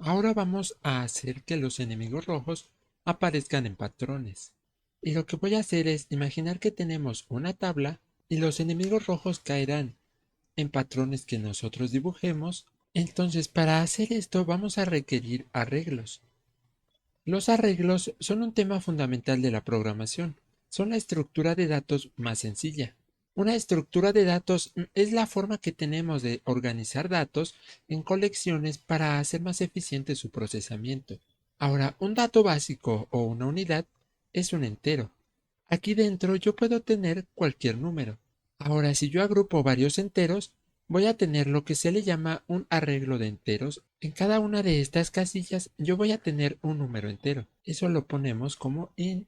Ahora vamos a hacer que los enemigos rojos aparezcan en patrones. Y lo que voy a hacer es imaginar que tenemos una tabla y los enemigos rojos caerán en patrones que nosotros dibujemos. Entonces, para hacer esto vamos a requerir arreglos. Los arreglos son un tema fundamental de la programación. Son la estructura de datos más sencilla. Una estructura de datos es la forma que tenemos de organizar datos en colecciones para hacer más eficiente su procesamiento. Ahora, un dato básico o una unidad es un entero. Aquí dentro yo puedo tener cualquier número. Ahora, si yo agrupo varios enteros, voy a tener lo que se le llama un arreglo de enteros. En cada una de estas casillas yo voy a tener un número entero. Eso lo ponemos como int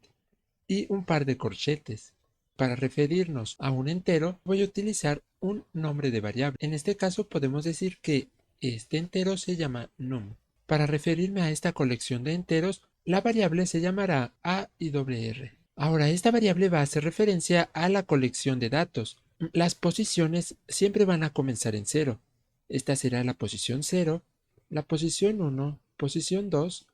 y un par de corchetes. Para referirnos a un entero voy a utilizar un nombre de variable. En este caso podemos decir que este entero se llama num. Para referirme a esta colección de enteros, la variable se llamará AIR. Ahora, esta variable va a hacer referencia a la colección de datos. Las posiciones siempre van a comenzar en cero. Esta será la posición 0, la posición 1, posición 2,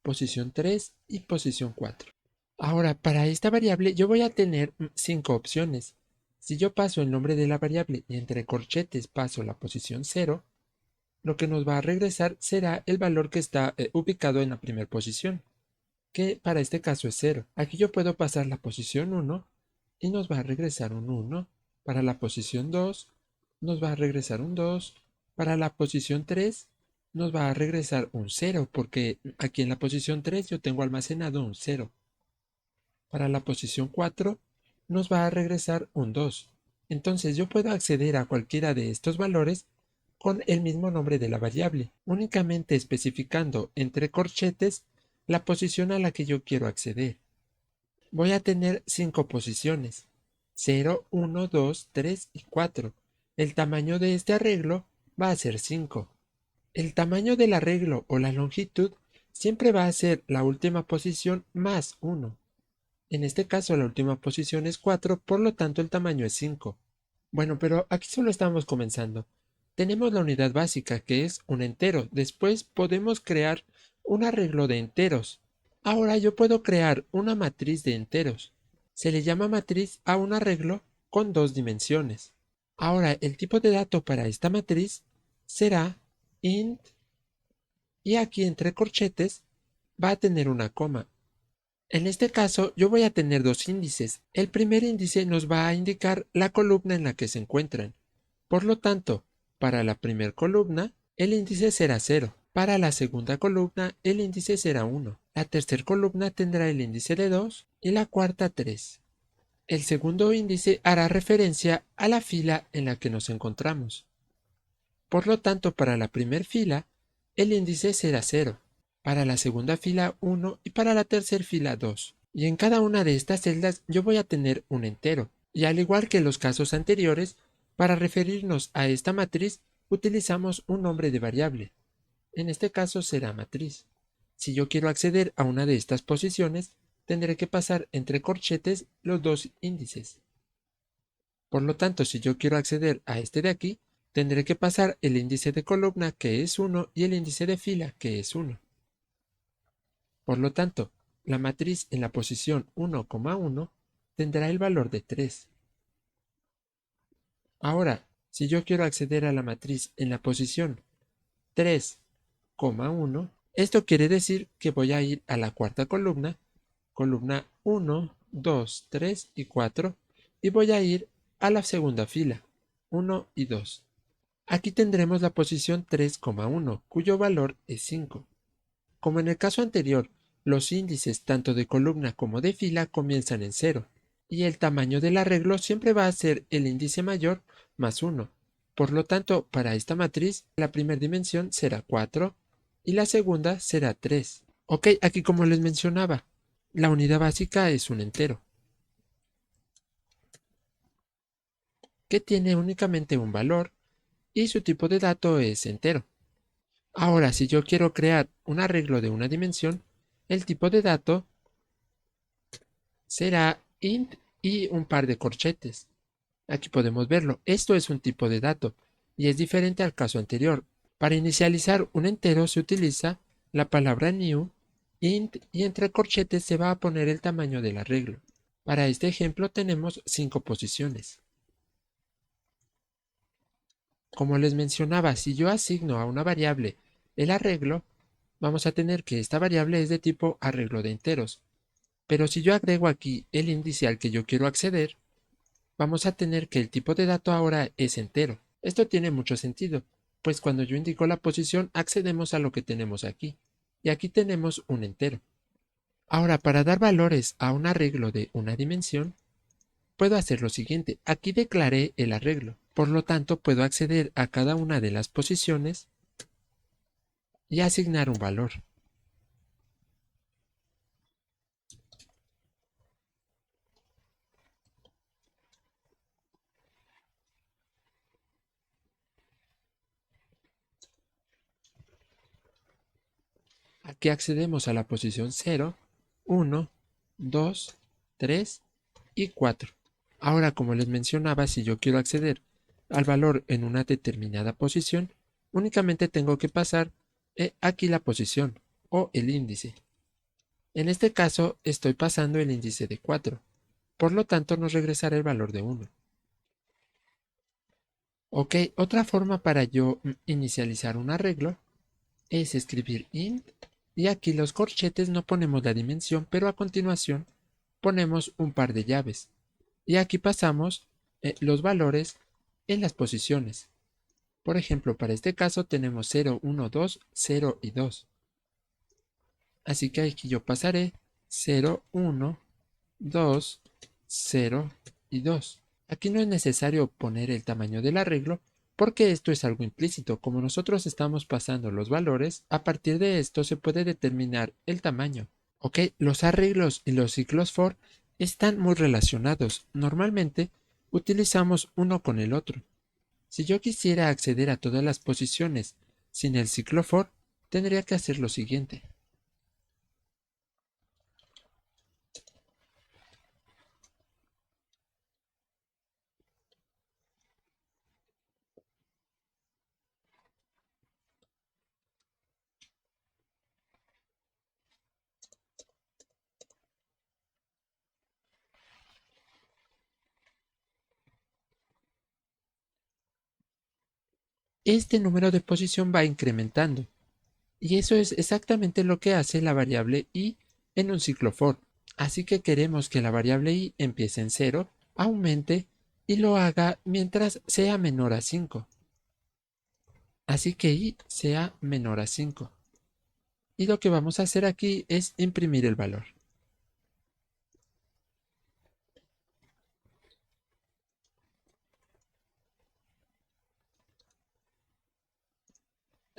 posición 3 y posición 4. Ahora, para esta variable yo voy a tener 5 opciones. Si yo paso el nombre de la variable y entre corchetes paso la posición 0, lo que nos va a regresar será el valor que está ubicado en la primera posición, que para este caso es 0. Aquí yo puedo pasar la posición 1 y nos va a regresar un 1. Para la posición 2 nos va a regresar un 2. Para la posición 3 nos va a regresar un 0, porque aquí en la posición 3 yo tengo almacenado un 0. Para la posición 4 nos va a regresar un 2. Entonces yo puedo acceder a cualquiera de estos valores con el mismo nombre de la variable, únicamente especificando entre corchetes la posición a la que yo quiero acceder. Voy a tener 5 posiciones: 0, 1, 2, 3 y 4. El tamaño de este arreglo va a ser 5. El tamaño del arreglo o la longitud siempre va a ser la última posición más 1. En este caso la última posición es 4, por lo tanto el tamaño es 5. Bueno, pero aquí solo estamos comenzando. Tenemos la unidad básica, que es un entero. Después podemos crear un arreglo de enteros. Ahora yo puedo crear una matriz de enteros. Se le llama matriz a un arreglo con dos dimensiones. Ahora el tipo de dato para esta matriz será int, y aquí entre corchetes va a tener una coma. En este caso, yo voy a tener dos índices. El primer índice nos va a indicar la columna en la que se encuentran. Por lo tanto, para la primera columna, el índice será 0. Para la segunda columna, el índice será 1. La tercera columna tendrá el índice de 2 y la cuarta 3. El segundo índice hará referencia a la fila en la que nos encontramos. Por lo tanto, para la primera fila, el índice será 0. Para la segunda fila 1 y para la tercera fila 2. Y en cada una de estas celdas yo voy a tener un entero. Y al igual que en los casos anteriores, para referirnos a esta matriz utilizamos un nombre de variable. En este caso será matriz. Si yo quiero acceder a una de estas posiciones, tendré que pasar entre corchetes los dos índices. Por lo tanto, si yo quiero acceder a este de aquí, tendré que pasar el índice de columna, que es 1, y el índice de fila, que es 1. Por lo tanto, la matriz en la posición 1,1 tendrá el valor de 3. Ahora, si yo quiero acceder a la matriz en la posición 3,1, esto quiere decir que voy a ir a la cuarta columna, columna 1, 2, 3 y 4, y voy a ir a la segunda fila, 1 y 2. Aquí tendremos la posición 3,1, cuyo valor es 5. Como en el caso anterior, los índices tanto de columna como de fila comienzan en 0, y el tamaño del arreglo siempre va a ser el índice mayor más 1. Por lo tanto, para esta matriz, la primera dimensión será 4 y la segunda será 3. Ok, aquí como les mencionaba, la unidad básica es un entero, que tiene únicamente un valor y su tipo de dato es entero. Ahora, si yo quiero crear un arreglo de una dimensión, el tipo de dato será int y un par de corchetes. Aquí podemos verlo. Esto es un tipo de dato y es diferente al caso anterior. Para inicializar un entero se utiliza la palabra new, int y entre corchetes se va a poner el tamaño del arreglo. Para este ejemplo tenemos 5 posiciones. Como les mencionaba, si yo asigno a una variable el arreglo, vamos a tener que esta variable es de tipo arreglo de enteros. Pero si yo agrego aquí el índice al que yo quiero acceder, vamos a tener que el tipo de dato ahora es entero. Esto tiene mucho sentido, pues cuando yo indico la posición accedemos a lo que tenemos aquí. Y aquí tenemos un entero. Ahora, para dar valores a un arreglo de una dimensión, puedo hacer lo siguiente. Aquí declaré el arreglo. Por lo tanto, puedo acceder a cada una de las posiciones y asignar un valor. Aquí accedemos a la posición 0, 1, 2, 3 y 4. Ahora, como les mencionaba, si yo quiero acceder al valor en una determinada posición, únicamente tengo que pasar aquí la posición o el índice. En este caso, estoy pasando el índice de 4. Por lo tanto, nos regresará el valor de 1. Ok, otra forma para yo inicializar un arreglo es escribir int y aquí los corchetes no ponemos la dimensión, pero a continuación ponemos un par de llaves. Y aquí pasamos los valores en las posiciones. Por ejemplo, para este caso tenemos 0, 1, 2, 0 y 2. Así que aquí yo pasaré 0, 1, 2, 0 y 2. Aquí no es necesario poner el tamaño del arreglo porque esto es algo implícito. Como nosotros estamos pasando los valores, a partir de esto se puede determinar el tamaño. Ok, los arreglos y los ciclos for están muy relacionados. Normalmente utilizamos uno con el otro. Si yo quisiera acceder a todas las posiciones sin el ciclo for, tendría que hacer lo siguiente. Este número de posición va incrementando. Y eso es exactamente lo que hace la variable i en un ciclo for. Así que queremos que la variable i empiece en 0, aumente y lo haga mientras sea menor a 5. Así que i sea menor a 5. Y lo que vamos a hacer aquí es imprimir el valor.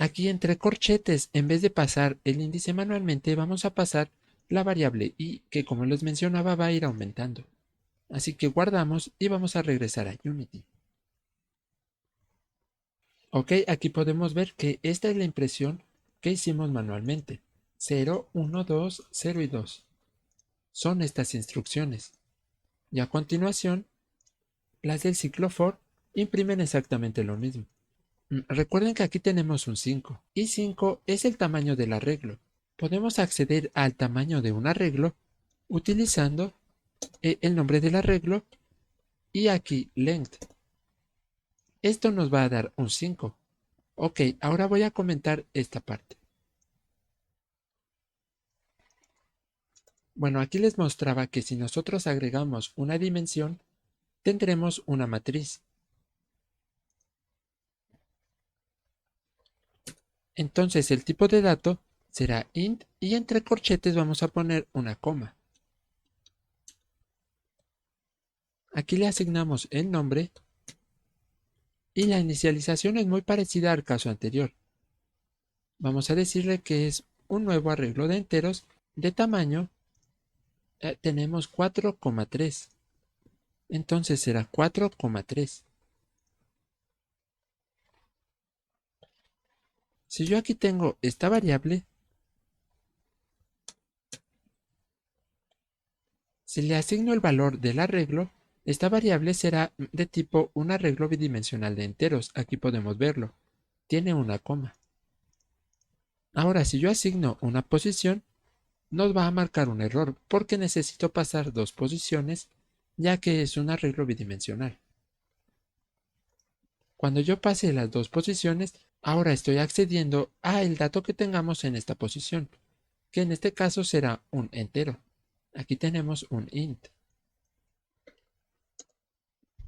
Aquí entre corchetes, en vez de pasar el índice manualmente, vamos a pasar la variable i, que como les mencionaba va a ir aumentando. Así que guardamos y vamos a regresar a Unity. Ok, aquí podemos ver que esta es la impresión que hicimos manualmente. 0, 1, 2, 0 y 2. Son estas instrucciones. Y a continuación, las del ciclo for imprimen exactamente lo mismo. Recuerden que aquí tenemos un 5 y 5 es el tamaño del arreglo. Podemos acceder al tamaño de un arreglo utilizando el nombre del arreglo y aquí length. Esto nos va a dar un 5. Ok, ahora voy a comentar esta parte. Bueno, aquí les mostraba que si nosotros agregamos una dimensión, tendremos una matriz. Entonces el tipo de dato será int y entre corchetes vamos a poner una coma. Aquí le asignamos el nombre y la inicialización es muy parecida al caso anterior. Vamos a decirle que es un nuevo arreglo de enteros de tamaño. Tenemos 4,3. Entonces será 4,3. Si yo aquí tengo esta variable, si le asigno el valor del arreglo, esta variable será de tipo un arreglo bidimensional de enteros. Aquí podemos verlo. Tiene una coma. Ahora, si yo asigno una posición, nos va a marcar un error porque necesito pasar dos posiciones, ya que es un arreglo bidimensional. Cuando yo pase las dos posiciones, ahora estoy accediendo a el dato que tengamos en esta posición, que en este caso será un entero. Aquí tenemos un int.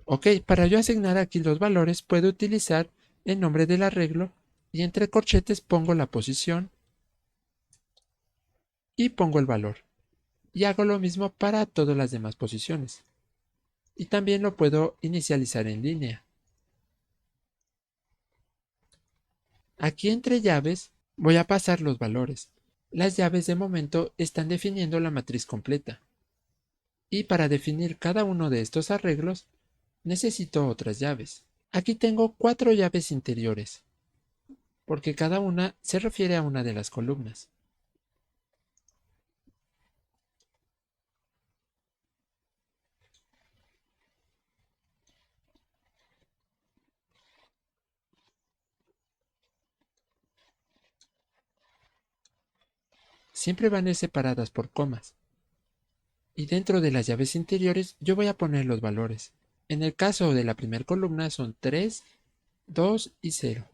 Ok, para yo asignar aquí los valores, puedo utilizar el nombre del arreglo y entre corchetes pongo la posición y pongo el valor. Y hago lo mismo para todas las demás posiciones. Y también lo puedo inicializar en línea. Aquí entre llaves voy a pasar los valores. Las llaves de momento están definiendo la matriz completa. Y para definir cada uno de estos arreglos, necesito otras llaves. Aquí tengo 4 llaves interiores, porque cada una se refiere a una de las columnas. Siempre van a ir separadas por comas. Y dentro de las llaves interiores yo voy a poner los valores. En el caso de la primera columna son 3, 2 y 0.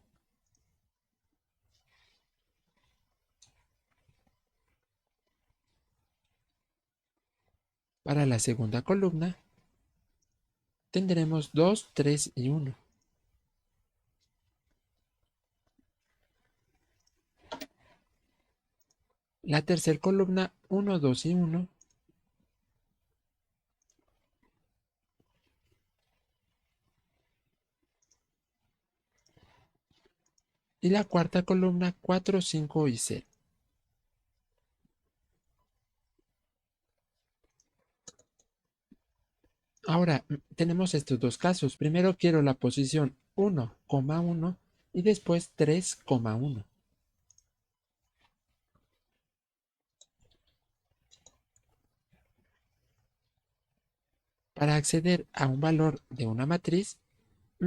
Para la segunda columna tendremos 2, 3 y 1. La tercera columna 1, 2 y 1. Y la cuarta columna 4, 5 y 0. Ahora tenemos estos dos casos. Primero quiero la posición 1,1 y después 3,1. Para acceder a un valor de una matriz,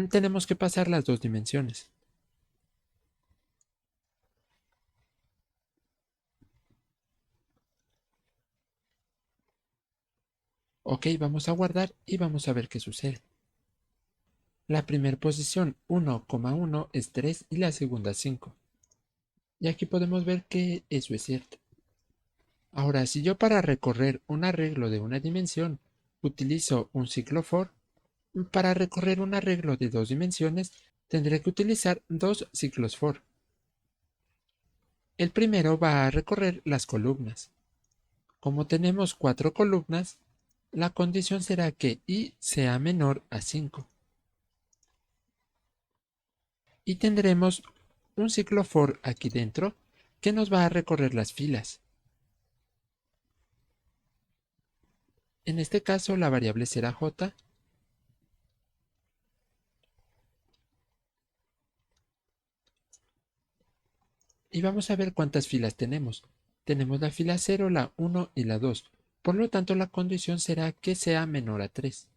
tenemos que pasar las dos dimensiones. Ok, vamos a guardar y vamos a ver qué sucede. La primera posición 1,1 es 3 y la segunda 5. Y aquí podemos ver que eso es cierto. Ahora, si yo para recorrer un arreglo de una dimensión utilizo un ciclo for, para recorrer un arreglo de dos dimensiones tendré que utilizar dos ciclos for. El primero va a recorrer las columnas. Como tenemos 4 columnas, la condición será que i sea menor a 5. Y tendremos un ciclo for aquí dentro que nos va a recorrer las filas. En este caso la variable será j. Y vamos a ver cuántas filas tenemos. Tenemos la fila 0, la 1 y la 2. Por lo tanto, la condición será que sea menor a 3.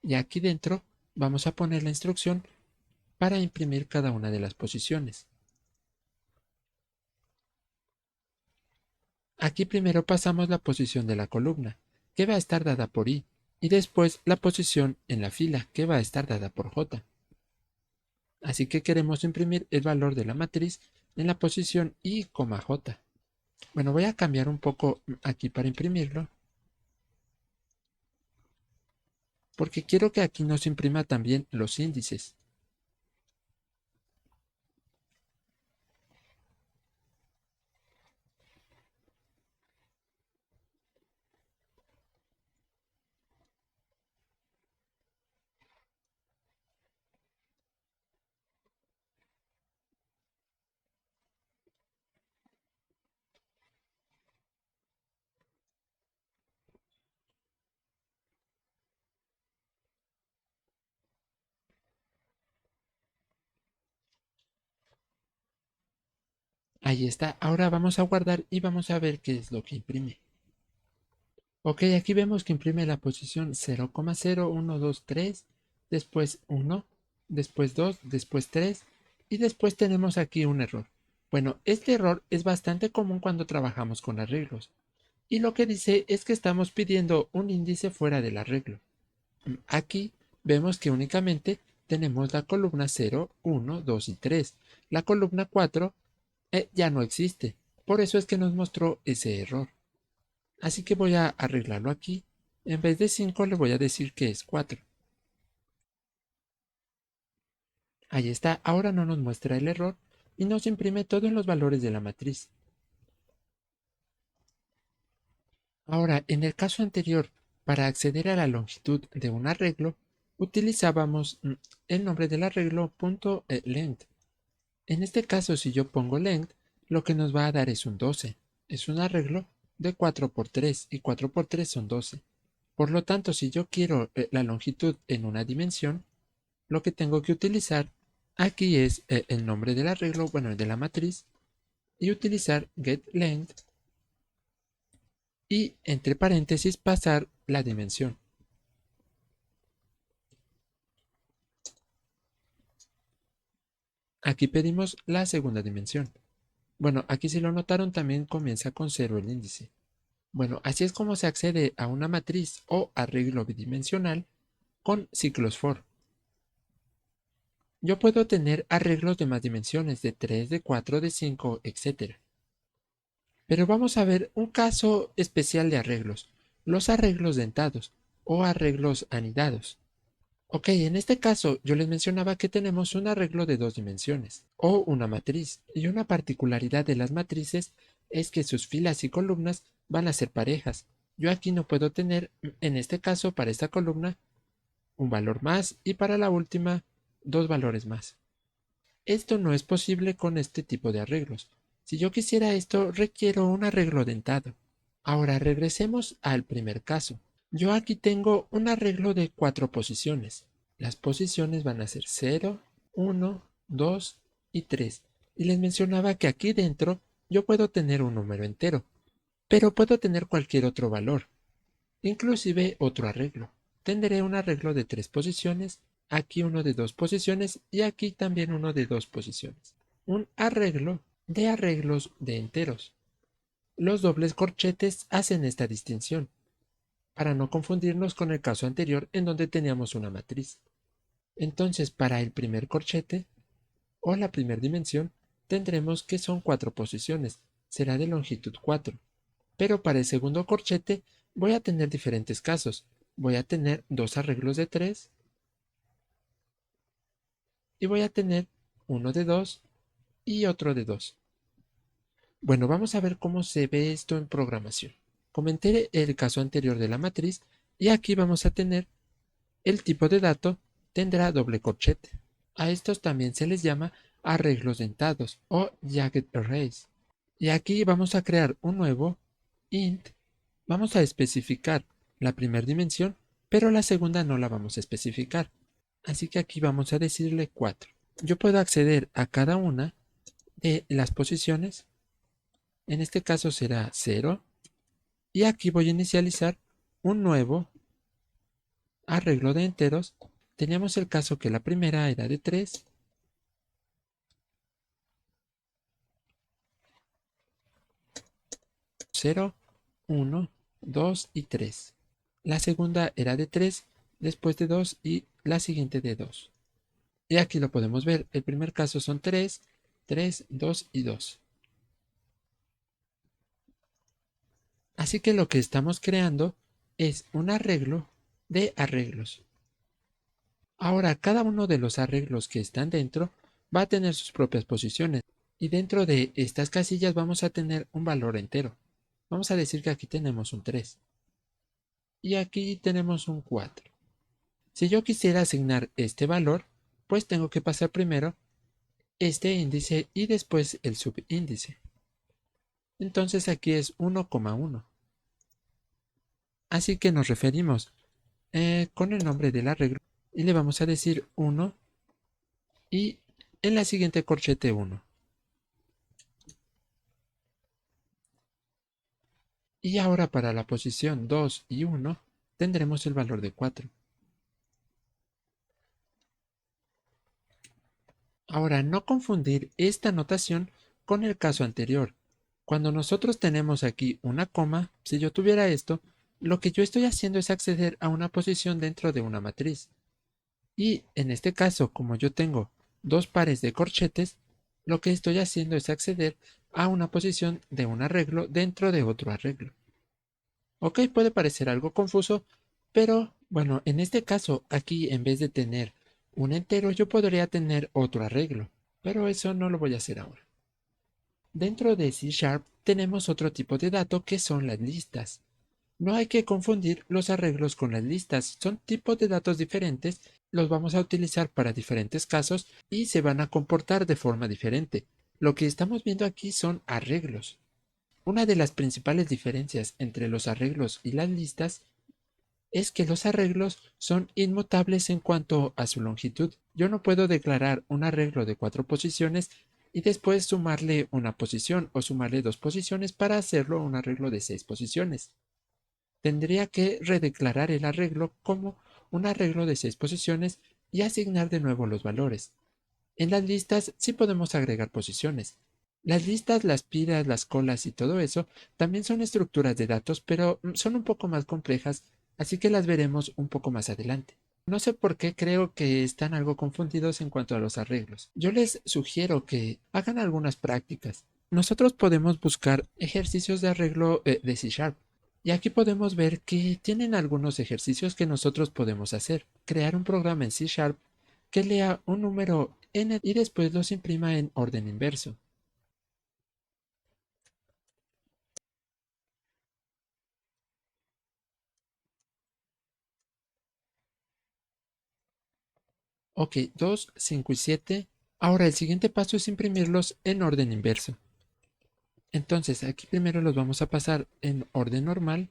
Y aquí dentro vamos a poner la instrucción para imprimir cada una de las posiciones. Aquí primero pasamos la posición de la columna, que va a estar dada por i, y después la posición en la fila, que va a estar dada por j. Así que queremos imprimir el valor de la matriz en la posición i, j. Bueno, voy a cambiar un poco aquí para imprimirlo, porque quiero que aquí nos imprima también los índices. Ahí está. Ahora vamos a guardar y vamos a ver qué es lo que imprime. Ok, aquí vemos que imprime la posición 0,0123, después 1, después 2, después 3 y después tenemos aquí un error. Bueno, este error es bastante común cuando trabajamos con arreglos. Y lo que dice es que estamos pidiendo un índice fuera del arreglo. Aquí vemos que únicamente tenemos la columna 0, 1, 2 y 3. La columna 4 ya no existe. Por eso es que nos mostró ese error. Así que voy a arreglarlo aquí. En vez de 5 le voy a decir que es 4. Ahí está. Ahora no nos muestra el error y nos imprime todos los valores de la matriz. Ahora, en el caso anterior, para acceder a la longitud de un arreglo, utilizábamos el nombre del arreglo .length. En este caso, si yo pongo length, lo que nos va a dar es un 12. Es un arreglo de 4 por 3 y 4 por 3 son 12. Por lo tanto, si yo quiero la longitud en una dimensión, lo que tengo que utilizar aquí es el nombre del arreglo, bueno, de la matriz, y utilizar getLength y entre paréntesis pasar la dimensión. Aquí pedimos la segunda dimensión. Bueno, aquí si lo notaron también comienza con 0 el índice. Bueno, así es como se accede a una matriz o arreglo bidimensional con ciclos for. Yo puedo tener arreglos de más dimensiones, de 3, de 4, de 5, etc. Pero vamos a ver un caso especial de arreglos, los arreglos dentados o arreglos anidados. Ok, en este caso yo les mencionaba que tenemos un arreglo de dos dimensiones o una matriz, y una particularidad de las matrices es que sus filas y columnas van a ser parejas. Yo aquí no puedo tener, en este caso para esta columna, un valor más y para la última, dos valores más. Esto no es posible con este tipo de arreglos. Si yo quisiera esto, requiero un arreglo dentado. Ahora regresemos al primer caso. Yo aquí tengo un arreglo de 4 posiciones. Las posiciones van a ser 0, 1, 2 y 3. Y les mencionaba que aquí dentro yo puedo tener un número entero, pero puedo tener cualquier otro valor, inclusive otro arreglo. Tendré un arreglo de 3 posiciones, aquí uno de 2 posiciones y aquí también uno de 2 posiciones. Un arreglo de arreglos de enteros. Los dobles corchetes hacen esta distinción, para no confundirnos con el caso anterior en donde teníamos una matriz. Entonces, para el primer corchete o la primera dimensión, tendremos que son 4 posiciones, será de longitud 4. Pero para el segundo corchete voy a tener diferentes casos. Voy a tener dos arreglos de 3 y voy a tener uno de 2 y otro de 2. Bueno, vamos a ver cómo se ve esto en programación. Comenté el caso anterior de la matriz y aquí vamos a tener el tipo de dato tendrá doble corchete. A estos también se les llama arreglos dentados o jagged arrays. Y aquí vamos a crear un nuevo int. Vamos a especificar la primera dimensión, pero la segunda no la vamos a especificar. Así que aquí vamos a decirle 4. Yo puedo acceder a cada una de las posiciones. En este caso será 0. Y aquí voy a inicializar un nuevo arreglo de enteros. Teníamos el caso que la primera era de 3, 0, 1, 2 y 3. La segunda era de 3, después de 2 y la siguiente de 2. Y aquí lo podemos ver. El primer caso son 3, 3, 2 y 2. Así que lo que estamos creando es un arreglo de arreglos. Ahora, cada uno de los arreglos que están dentro va a tener sus propias posiciones. Y dentro de estas casillas vamos a tener un valor entero. Vamos a decir que aquí tenemos un 3. Y aquí tenemos un 4. Si yo quisiera asignar este valor, pues tengo que pasar primero este índice y después el subíndice. Entonces aquí es 1,1. Así que nos referimos con el nombre del arreglo y le vamos a decir 1 y en la siguiente corchete 1. Y ahora para la posición 2 y 1 tendremos el valor de 4. Ahora, no confundir esta notación con el caso anterior. Cuando nosotros tenemos aquí una coma, si yo tuviera esto, lo que yo estoy haciendo es acceder a una posición dentro de una matriz. Y en este caso, como yo tengo dos pares de corchetes, lo que estoy haciendo es acceder a una posición de un arreglo dentro de otro arreglo. Ok, puede parecer algo confuso, pero bueno, en este caso, aquí en vez de tener un entero, yo podría tener otro arreglo, pero eso no lo voy a hacer ahora. Dentro de C Sharp tenemos otro tipo de dato que son las listas. No hay que confundir los arreglos con las listas, son tipos de datos diferentes, los vamos a utilizar para diferentes casos y se van a comportar de forma diferente. Lo que estamos viendo aquí son arreglos. Una de las principales diferencias entre los arreglos y las listas es que los arreglos son inmutables en cuanto a su longitud. Yo no puedo declarar un arreglo de 4 posiciones y después sumarle una posición o sumarle 2 posiciones para hacerlo un arreglo de 6 posiciones. Tendría que redeclarar el arreglo como un arreglo de 6 posiciones y asignar de nuevo los valores. En las listas sí podemos agregar posiciones. Las listas, las piras, las colas y todo eso también son estructuras de datos, pero son un poco más complejas, así que las veremos un poco más adelante. No sé por qué creo que están algo confundidos en cuanto a los arreglos. Yo les sugiero que hagan algunas prácticas. Nosotros podemos buscar ejercicios de arreglo de C Sharp. Y aquí podemos ver que tienen algunos ejercicios que nosotros podemos hacer. Crear un programa en C Sharp que lea un número n y después los imprima en orden inverso. Ok, 2, 5 y 7. Ahora el siguiente paso es imprimirlos en orden inverso. Entonces aquí primero los vamos a pasar en orden normal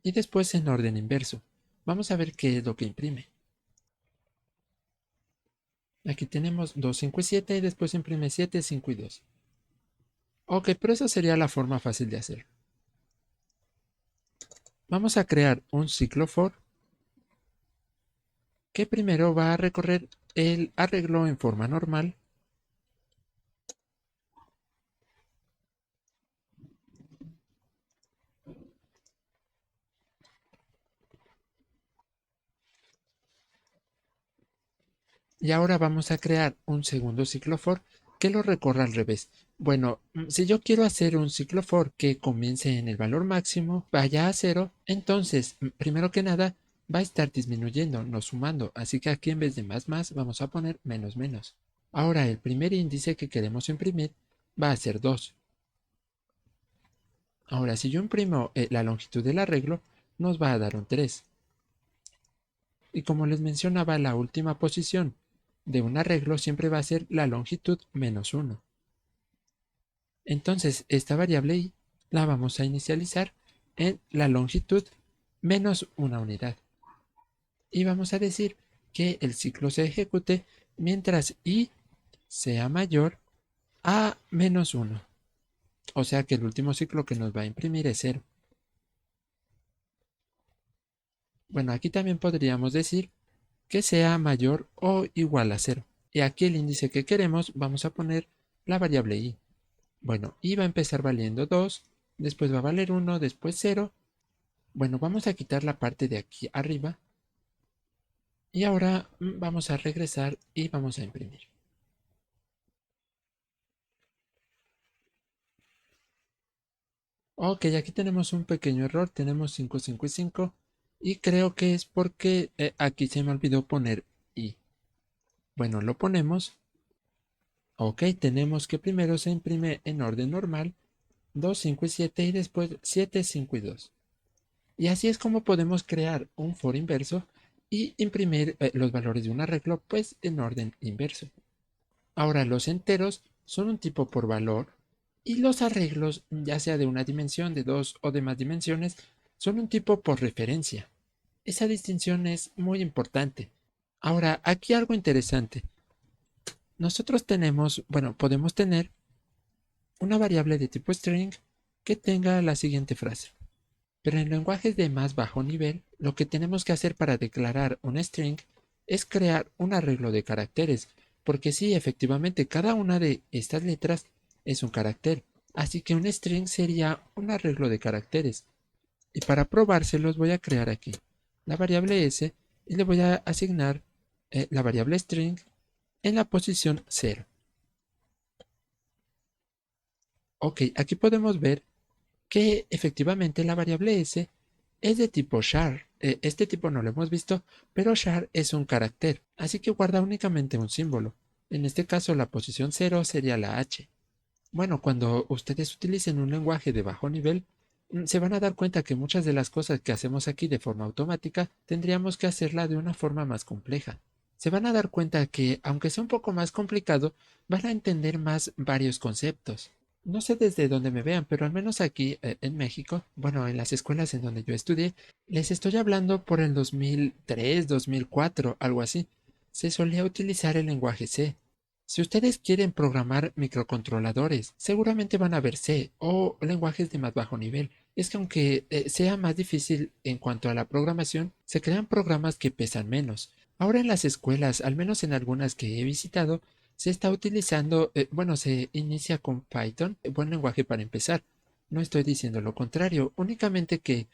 y después en orden inverso. Vamos a ver qué es lo que imprime. Aquí tenemos 2, 5 y 7 y después imprime 7, 5 y 2. Ok, pero esa sería la forma fácil de hacerlo. Vamos a crear un ciclo for que primero va a recorrer el arreglo en forma normal y ahora vamos a crear un segundo ciclo for que lo recorra al revés. Bueno, si yo quiero hacer un ciclo for que comience en el valor máximo, vaya a cero, entonces, primero que nada, va a estar disminuyendo, no sumando. Así que aquí en vez de más vamos a poner menos menos. Ahora el primer índice que queremos imprimir va a ser 2. Ahora si yo imprimo la longitud del arreglo, nos va a dar un 3. Y como les mencionaba, la última posición de un arreglo siempre va a ser la longitud menos 1. Entonces, esta variable i la vamos a inicializar en la longitud menos una unidad. Y vamos a decir que el ciclo se ejecute mientras i sea mayor a menos 1. O sea que el último ciclo que nos va a imprimir es 0. Bueno, aquí también podríamos decir que sea mayor o igual a 0. Y aquí el índice que queremos vamos a poner la variable i. Bueno, i va a empezar valiendo 2, después va a valer 1, después 0. Bueno, vamos a quitar la parte de aquí arriba y ahora vamos a regresar y vamos a imprimir. Ok, aquí tenemos un pequeño error, tenemos 5, 5 y 5 y creo que es porque aquí se me olvidó poner i. Bueno, lo ponemos. Ok, tenemos que primero se imprime en orden normal 2, 5 y 7 y después 7, 5 y 2. Y así es como podemos crear un for inverso y imprimir los valores de un arreglo pues en orden inverso. Ahora los enteros son un tipo por valor y los arreglos, ya sea de una dimensión, de dos o de más dimensiones, son un tipo por referencia. Esa distinción es muy importante. Ahora, aquí algo interesante. Nosotros tenemos, bueno, podemos tener una variable de tipo string que tenga la siguiente frase. Pero en lenguajes de más bajo nivel, lo que tenemos que hacer para declarar un string es crear un arreglo de caracteres, porque sí, efectivamente, cada una de estas letras es un carácter, así que un string sería un arreglo de caracteres. Y para probárselos voy a crear aquí la variable s y le voy a asignar la variable string en la posición 0. Ok, aquí podemos ver que efectivamente la variable s es de tipo char. Este tipo no lo hemos visto, pero char es un carácter, así que guarda únicamente un símbolo. En este caso la posición 0 sería la h. Bueno, cuando ustedes utilicen un lenguaje de bajo nivel, se van a dar cuenta que muchas de las cosas que hacemos aquí de forma automática tendríamos que hacerla de una forma más compleja. Se van a dar cuenta que, aunque sea un poco más complicado, van a entender más varios conceptos. No sé desde dónde me vean, pero al menos aquí en México, bueno, en las escuelas en donde yo estudié, les estoy hablando por el 2003, 2004, algo así. Se solía utilizar el lenguaje C. Si ustedes quieren programar microcontroladores, seguramente van a ver C o lenguajes de más bajo nivel. Es que aunque sea más difícil en cuanto a la programación, se crean programas que pesan menos. Ahora en las escuelas, al menos en algunas que he visitado, se está utilizando, bueno, se inicia con Python, buen lenguaje para empezar. No estoy diciendo lo contrario, únicamente que,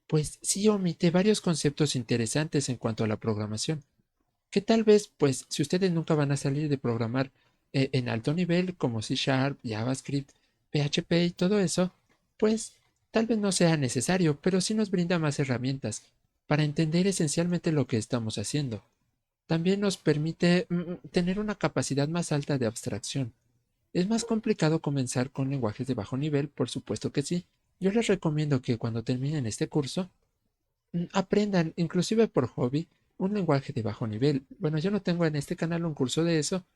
pues sí omite varios conceptos interesantes en cuanto a la programación que tal vez, pues, si ustedes nunca van a salir de programar en alto nivel como C Sharp, JavaScript, PHP y todo eso, pues tal vez no sea necesario, pero sí nos brinda más herramientas para entender esencialmente lo que estamos haciendo. También nos permite tener una capacidad más alta de abstracción. ¿Es más complicado comenzar con lenguajes de bajo nivel? Por supuesto que sí. Yo les recomiendo que cuando terminen este curso, aprendan, inclusive por hobby, un lenguaje de bajo nivel. Bueno, yo no tengo en este canal un curso de eso,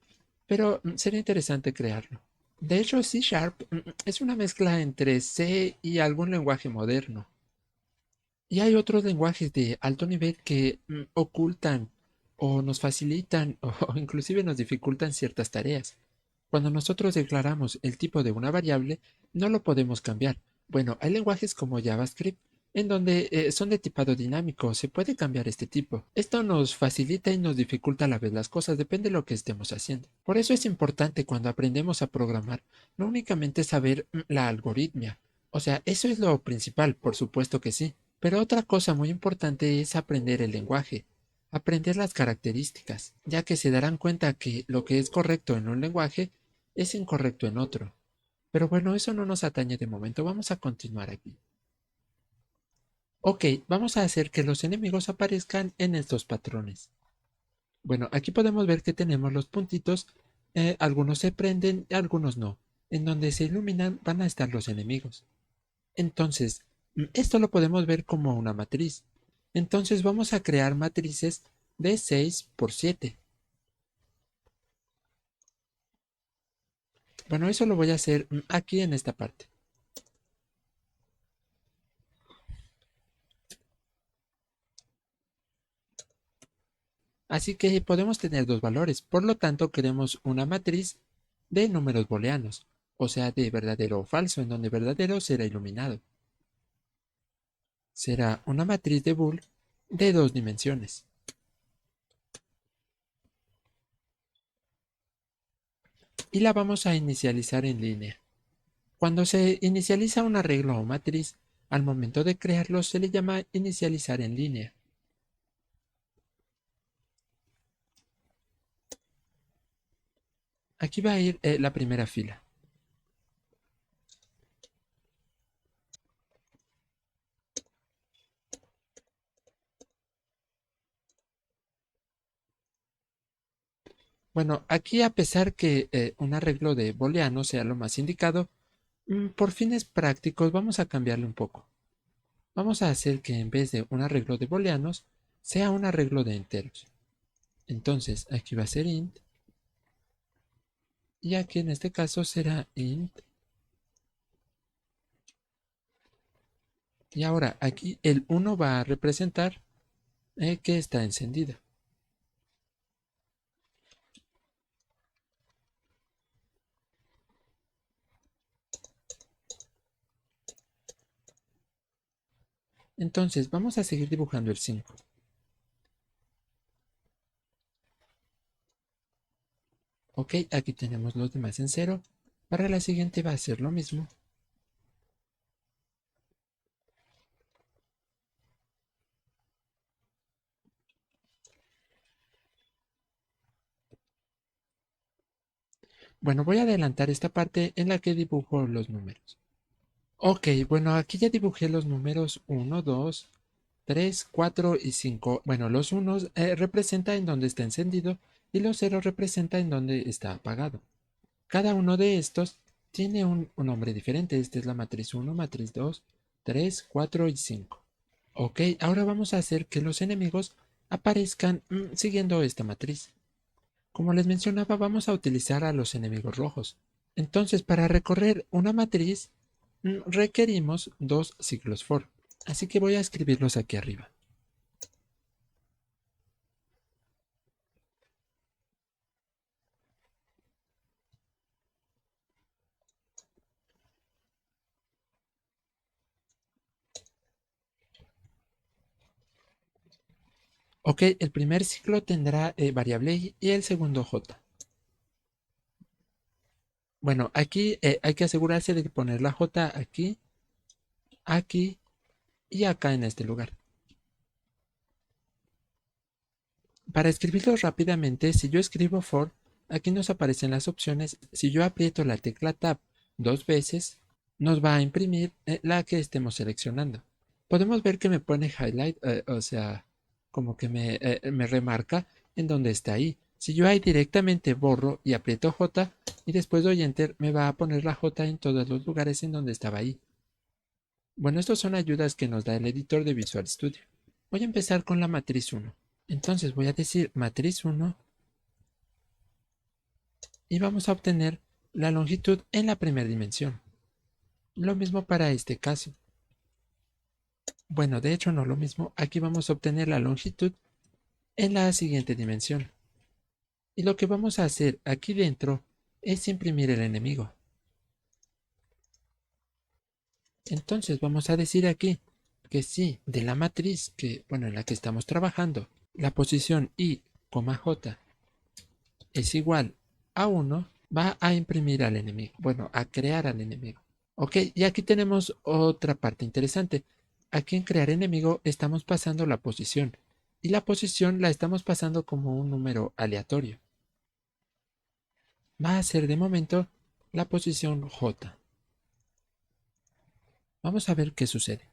pero sería interesante crearlo. De hecho, C Sharp es una mezcla entre C y algún lenguaje moderno. Y hay otros lenguajes de alto nivel que ocultan o nos facilitan o inclusive nos dificultan ciertas tareas. Cuando nosotros declaramos el tipo de una variable, no lo podemos cambiar. Bueno, hay lenguajes como JavaScript en donde son de tipado dinámico, se puede cambiar este tipo. Esto nos facilita y nos dificulta a la vez las cosas, depende de lo que estemos haciendo. Por eso es importante cuando aprendemos a programar, no únicamente saber la algoritmia. O sea, eso es lo principal, por supuesto que sí. Pero otra cosa muy importante es aprender el lenguaje, aprender las características, ya que se darán cuenta que lo que es correcto en un lenguaje es incorrecto en otro. Pero bueno, eso no nos atañe de momento, vamos a continuar aquí. Ok, vamos a hacer que los enemigos aparezcan en estos patrones. Bueno, aquí podemos ver que tenemos los puntitos, algunos se prenden, algunos no. En donde se iluminan van a estar los enemigos. Entonces, esto lo podemos ver como una matriz. Entonces vamos a crear matrices de 6 por 7. Bueno, eso lo voy a hacer aquí en esta parte. Así que podemos tener dos valores. Por lo tanto, queremos una matriz de números booleanos, o sea, de verdadero o falso, en donde verdadero será iluminado. Será una matriz de bool de dos dimensiones. Y la vamos a inicializar en línea. Cuando se inicializa un arreglo o matriz, al momento de crearlo se le llama inicializar en línea. Aquí va a ir la primera fila. Bueno, aquí a pesar que un arreglo de booleano sea lo más indicado, por fines prácticos vamos a cambiarle un poco. Vamos a hacer que en vez de un arreglo de booleanos, sea un arreglo de enteros. Entonces, aquí va a ser int, y aquí en este caso será int. Y ahora aquí el 1 va a representar que está encendida. Entonces, vamos a seguir dibujando el 5. Ok, aquí tenemos los demás en cero. Para la siguiente va a ser lo mismo. Bueno, voy a adelantar esta parte en la que dibujo los números. Ok, bueno, aquí ya dibujé los números 1, 2, 3, 4 y 5. Bueno, los unos representa en donde está encendido y los ceros representa en donde está apagado. Cada uno de estos tiene un nombre diferente. Esta es la matriz 1, matriz 2, 3, 4 y 5. Ok, ahora vamos a hacer que los enemigos aparezcan siguiendo esta matriz. Como les mencionaba, vamos a utilizar a los enemigos rojos. Entonces, para recorrer una matriz, requerimos dos ciclos for. Así que voy a escribirlos aquí arriba. Ok, el primer ciclo tendrá variable i y el segundo j. Bueno, aquí hay que asegurarse de poner la j aquí, aquí y acá en este lugar. Para escribirlos rápidamente, si yo escribo for, aquí nos aparecen las opciones. Si yo aprieto la tecla Tab dos veces, nos va a imprimir la que estemos seleccionando. Podemos ver que me pone highlight, o sea, como que me remarca en donde está ahí. Si yo ahí directamente borro y aprieto J y después doy Enter, me va a poner la J en todos los lugares en donde estaba ahí. Bueno, estas son ayudas que nos da el editor de Visual Studio. Voy a empezar con la matriz 1. Entonces voy a decir matriz 1 y vamos a obtener la longitud en la primera dimensión. Lo mismo para este caso. Bueno, de hecho no lo mismo. Aquí vamos a obtener la longitud en la siguiente dimensión. Y lo que vamos a hacer aquí dentro es imprimir el enemigo. Entonces vamos a decir aquí que si de la matriz en la que estamos trabajando, la posición i, j es igual a 1, va a imprimir al enemigo. Bueno, a crear al enemigo. Ok, y aquí tenemos otra parte interesante. Aquí en crear enemigo estamos pasando la posición. Y la posición la estamos pasando como un número aleatorio. Va a ser de momento la posición J. Vamos a ver qué sucede.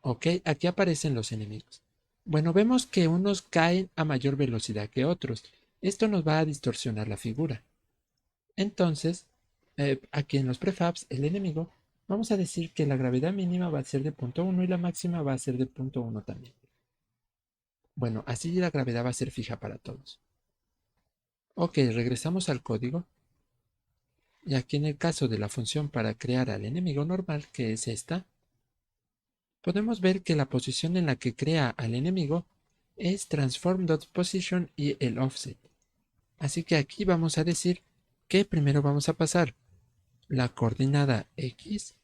Ok, aquí aparecen los enemigos. Bueno, vemos que unos caen a mayor velocidad que otros. Esto nos va a distorsionar la figura. Entonces, aquí en los prefabs, el enemigo, vamos a decir que la gravedad mínima va a ser de 0.1 y la máxima va a ser de 0.1 también. Bueno, así la gravedad va a ser fija para todos. Ok, regresamos al código. Y aquí en el caso de la función para crear al enemigo normal, que es esta, podemos ver que la posición en la que crea al enemigo es transform.position y el offset. Así que aquí vamos a decir que primero vamos a pasar la coordenada X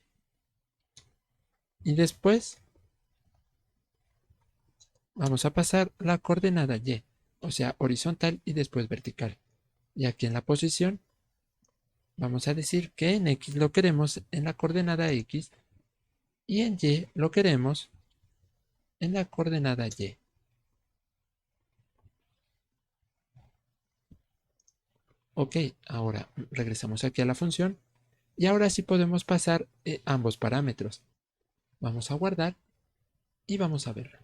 y después vamos a pasar la coordenada Y, o sea, horizontal y después vertical. Y aquí en la posición vamos a decir que en X lo queremos en la coordenada X y en Y lo queremos en la coordenada Y. Ok, ahora regresamos aquí a la función y ahora sí podemos pasar ambos parámetros. Vamos a guardar y vamos a ver.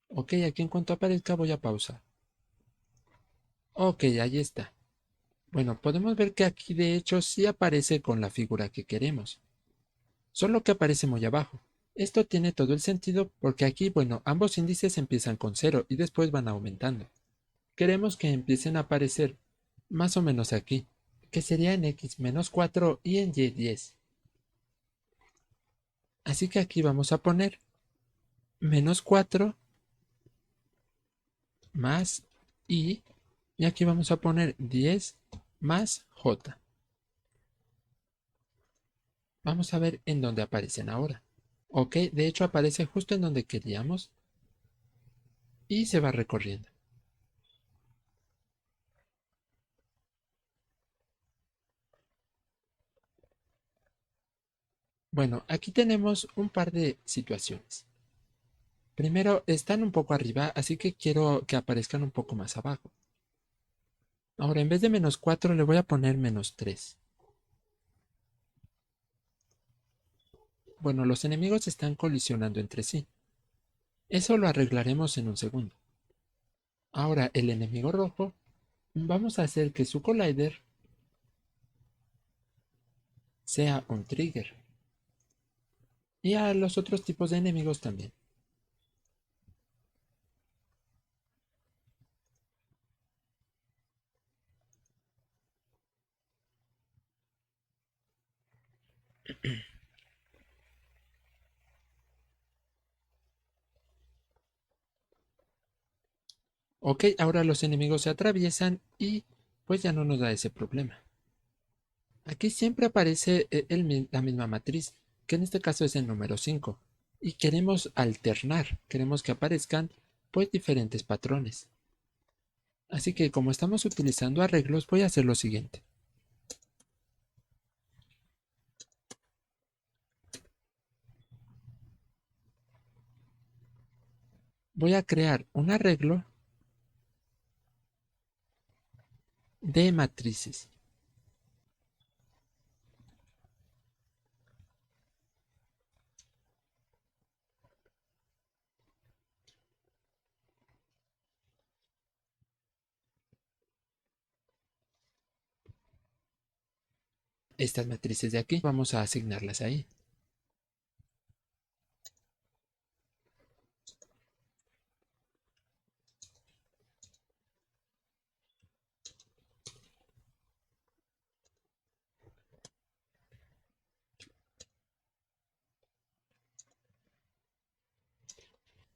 Ok, aquí en cuanto aparezca voy a pausar. Ok, ahí está. Bueno, podemos ver que aquí de hecho sí aparece con la figura que queremos, solo que aparece muy abajo. Esto tiene todo el sentido porque aquí, bueno, ambos índices empiezan con 0 y después van aumentando. Queremos que empiecen a aparecer más o menos aquí, que sería en x menos 4 y en y 10. Así que aquí vamos a poner menos 4 más y aquí vamos a poner 10 más j. Vamos a ver en dónde aparecen ahora. Ok, de hecho aparece justo en donde queríamos y se va recorriendo. Bueno, aquí tenemos un par de situaciones. Primero, están un poco arriba, así que quiero que aparezcan un poco más abajo. Ahora, en vez de -4, le voy a poner -3. Bueno, los enemigos están colisionando entre sí. Eso lo arreglaremos en un segundo. Ahora, el enemigo rojo, vamos a hacer que su collider sea un trigger. Y a los otros tipos de enemigos también. Ok, ahora los enemigos se atraviesan y pues ya no nos da ese problema. Aquí siempre aparece la misma matriz, que en este caso es el número 5. Y queremos alternar, queremos que aparezcan pues diferentes patrones. Así que como estamos utilizando arreglos, voy a hacer lo siguiente. Voy a crear un arreglo de matrices. Estas matrices de aquí vamos a asignarlas ahí.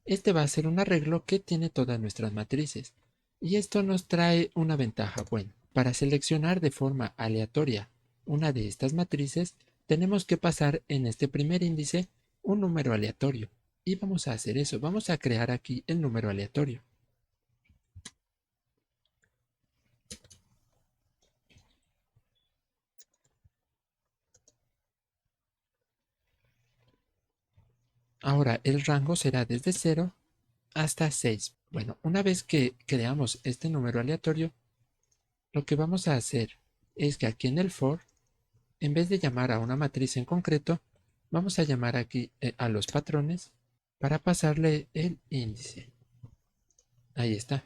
Este va a ser un arreglo que tiene todas nuestras matrices. Y esto nos trae una ventaja buena. Para seleccionar de forma aleatoria una de estas matrices, tenemos que pasar en este primer índice un número aleatorio. Y vamos a hacer eso. Vamos a crear aquí el número aleatorio. Ahora el rango será desde 0 hasta 6. Bueno, una vez que creamos este número aleatorio, lo que vamos a hacer es que aquí en el for, en vez de llamar a una matriz en concreto, vamos a llamar aquí a los patrones para pasarle el índice. Ahí está.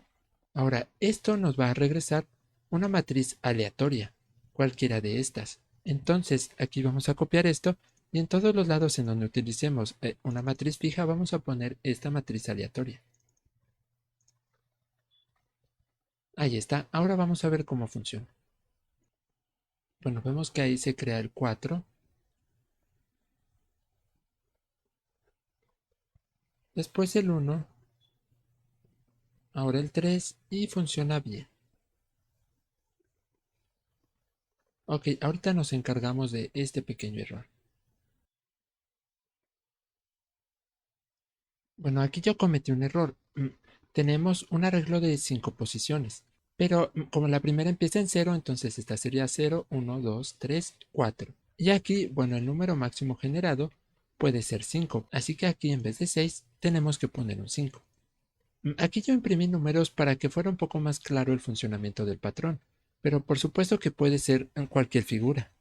Ahora, esto nos va a regresar una matriz aleatoria, cualquiera de estas. Entonces, aquí vamos a copiar esto y en todos los lados en donde utilicemos una matriz fija, vamos a poner esta matriz aleatoria. Ahí está. Ahora vamos a ver cómo funciona. Bueno, vemos que ahí se crea el 4, después el 1, ahora el 3 y funciona bien. Ok, ahorita nos encargamos de este pequeño error. Bueno, aquí yo cometí un error. Tenemos un arreglo de 5 posiciones, pero como la primera empieza en 0, entonces esta sería 0, 1, 2, 3, 4. Y aquí, bueno, el número máximo generado puede ser 5, así que aquí en vez de 6 tenemos que poner un 5. Aquí yo imprimí números para que fuera un poco más claro el funcionamiento del patrón, pero por supuesto que puede ser en cualquier figura.